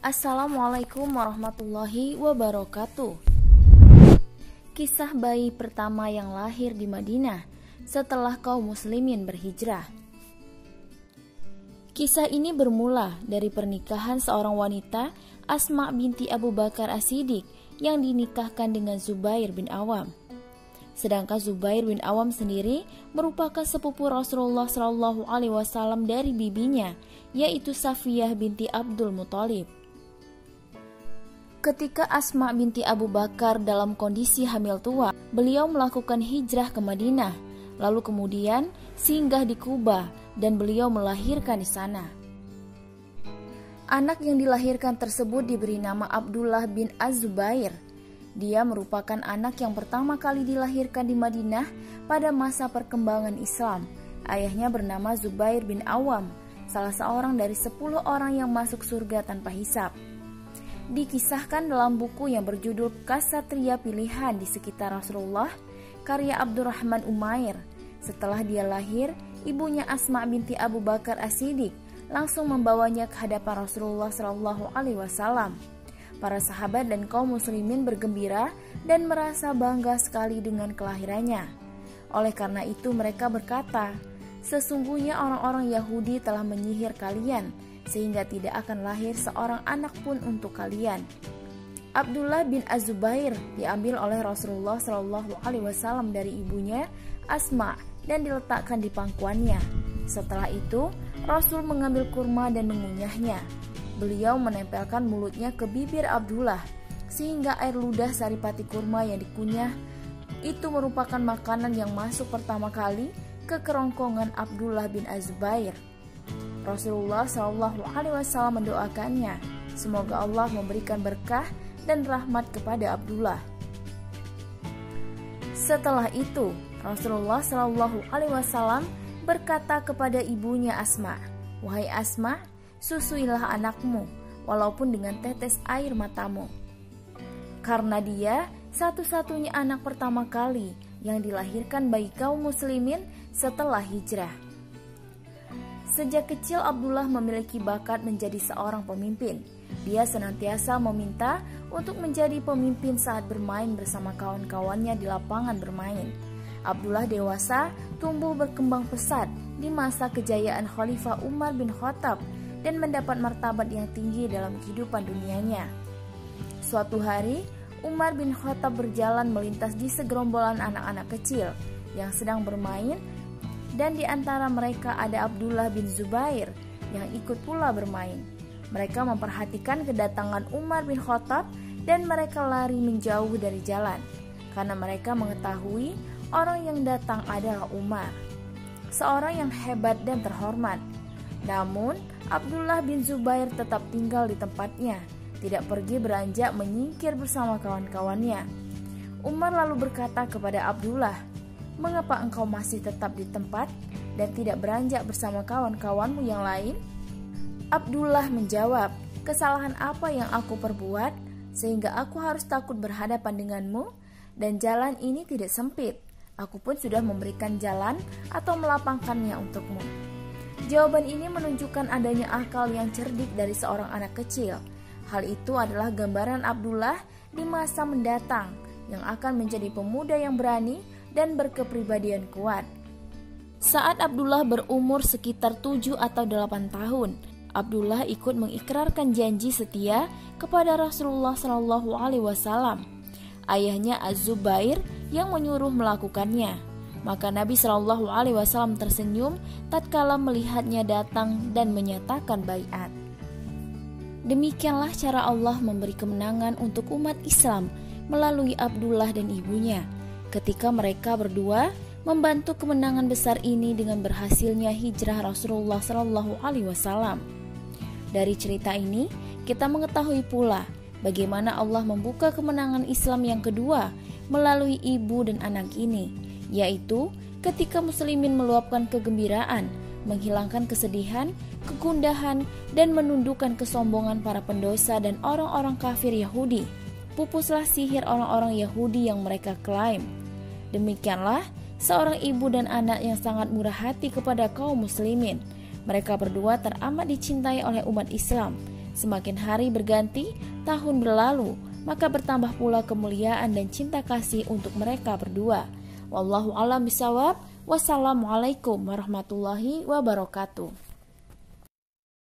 Assalamualaikum warahmatullahi wabarakatuh. Kisah bayi pertama yang lahir di Madinah setelah kaum muslimin berhijrah. Kisah ini bermula dari pernikahan seorang wanita, Asma binti Abu Bakar As-Siddiq, yang dinikahkan dengan Zubair bin Awam. Sedangkan Zubair bin Awam sendiri merupakan sepupu Rasulullah SAW dari bibinya, yaitu Safiyah binti Abdul Muthalib. Ketika Asma binti Abu Bakar dalam kondisi hamil tua, beliau melakukan hijrah ke Madinah, lalu kemudian singgah di Kuba dan beliau melahirkan di sana. Anak yang dilahirkan tersebut diberi nama Abdullah bin Az-Zubair. Dia merupakan anak yang pertama kali dilahirkan di Madinah pada masa perkembangan Islam. Ayahnya bernama Zubair bin Awam, salah seorang dari 10 orang yang masuk surga tanpa hisab. Dikisahkan dalam buku yang berjudul Ksatria Pilihan di Sekitar Rasulullah, karya Abdurrahman Umair. Setelah dia lahir, ibunya Asma binti Abu Bakar As-Siddiq langsung membawanya ke hadapan Rasulullah SAW. Para sahabat dan kaum muslimin bergembira dan merasa bangga sekali dengan kelahirannya. Oleh karena itu mereka berkata, "Sesungguhnya orang-orang Yahudi telah menyihir kalian, sehingga tidak akan lahir seorang anak pun untuk kalian." Abdullah bin Az-Zubair diambil oleh Rasulullah SAW dari ibunya Asma dan diletakkan di pangkuannya. Setelah itu Rasul mengambil kurma dan mengunyahnya. Beliau menempelkan mulutnya ke bibir Abdullah, sehingga air ludah saripati kurma yang dikunyah itu merupakan makanan yang masuk pertama kali ke kerongkongan Abdullah bin Az-Zubair. Rasulullah SAW mendoakannya, semoga Allah memberikan berkah dan rahmat kepada Abdullah. Setelah itu, Rasulullah SAW berkata kepada ibunya Asma, "Wahai Asma, susuilah anakmu, walaupun dengan tetes air matamu." Karena dia satu-satunya anak pertama kali yang dilahirkan bagi kaum muslimin setelah hijrah. Sejak kecil Abdullah memiliki bakat menjadi seorang pemimpin. Dia senantiasa meminta untuk menjadi pemimpin saat bermain bersama kawan-kawannya di lapangan bermain. Abdullah dewasa tumbuh berkembang pesat di masa kejayaan Khalifah Umar bin Khattab dan mendapat martabat yang tinggi dalam kehidupan dunianya. Suatu hari, Umar bin Khattab berjalan melintas di segerombolan anak-anak kecil yang sedang bermain, dan di antara mereka ada Abdullah bin Zubair yang ikut pula bermain. Mereka memperhatikan kedatangan Umar bin Khattab dan mereka lari menjauh dari jalan karena mereka mengetahui orang yang datang adalah Umar, seorang yang hebat dan terhormat. Namun Abdullah bin Zubair tetap tinggal di tempatnya, tidak pergi beranjak menyingkir bersama kawan-kawannya. Umar lalu berkata kepada Abdullah, "Mengapa engkau masih tetap di tempat dan tidak beranjak bersama kawan-kawanmu yang lain?" Abdullah menjawab, "Kesalahan apa yang aku perbuat sehingga aku harus takut berhadapan denganmu? Dan jalan ini tidak sempit. Aku pun sudah memberikan jalan atau melapangkannya untukmu." Jawaban ini menunjukkan adanya akal yang cerdik dari seorang anak kecil. Hal itu adalah gambaran Abdullah di masa mendatang yang akan menjadi pemuda yang berani dan berkepribadian kuat. Saat Abdullah berumur sekitar 7 atau 8 tahun, Abdullah ikut mengikrarkan janji setia kepada Rasulullah SAW. Ayahnya Az-Zubair yang menyuruh melakukannya. Maka Nabi SAW tersenyum tatkala melihatnya datang dan menyatakan baiat. Demikianlah cara Allah memberi kemenangan untuk umat Islam melalui Abdullah dan ibunya, ketika mereka berdua membantu kemenangan besar ini dengan berhasilnya hijrah Rasulullah SAW. Dari cerita ini, kita mengetahui pula bagaimana Allah membuka kemenangan Islam yang kedua melalui ibu dan anak ini, yaitu ketika muslimin meluapkan kegembiraan, menghilangkan kesedihan, kegundahan, dan menundukkan kesombongan para pendosa dan orang-orang kafir Yahudi. Pupuslah sihir orang-orang Yahudi yang mereka klaim. Demikianlah seorang ibu dan anak yang sangat murah hati kepada kaum muslimin. Mereka berdua teramat dicintai oleh umat Islam, Semakin hari berganti, tahun berlalu, maka bertambah pula kemuliaan dan cinta kasih untuk mereka berdua. Wallahu a'lam bishawab. Wassalamualaikum warahmatullahi wabarakatuh.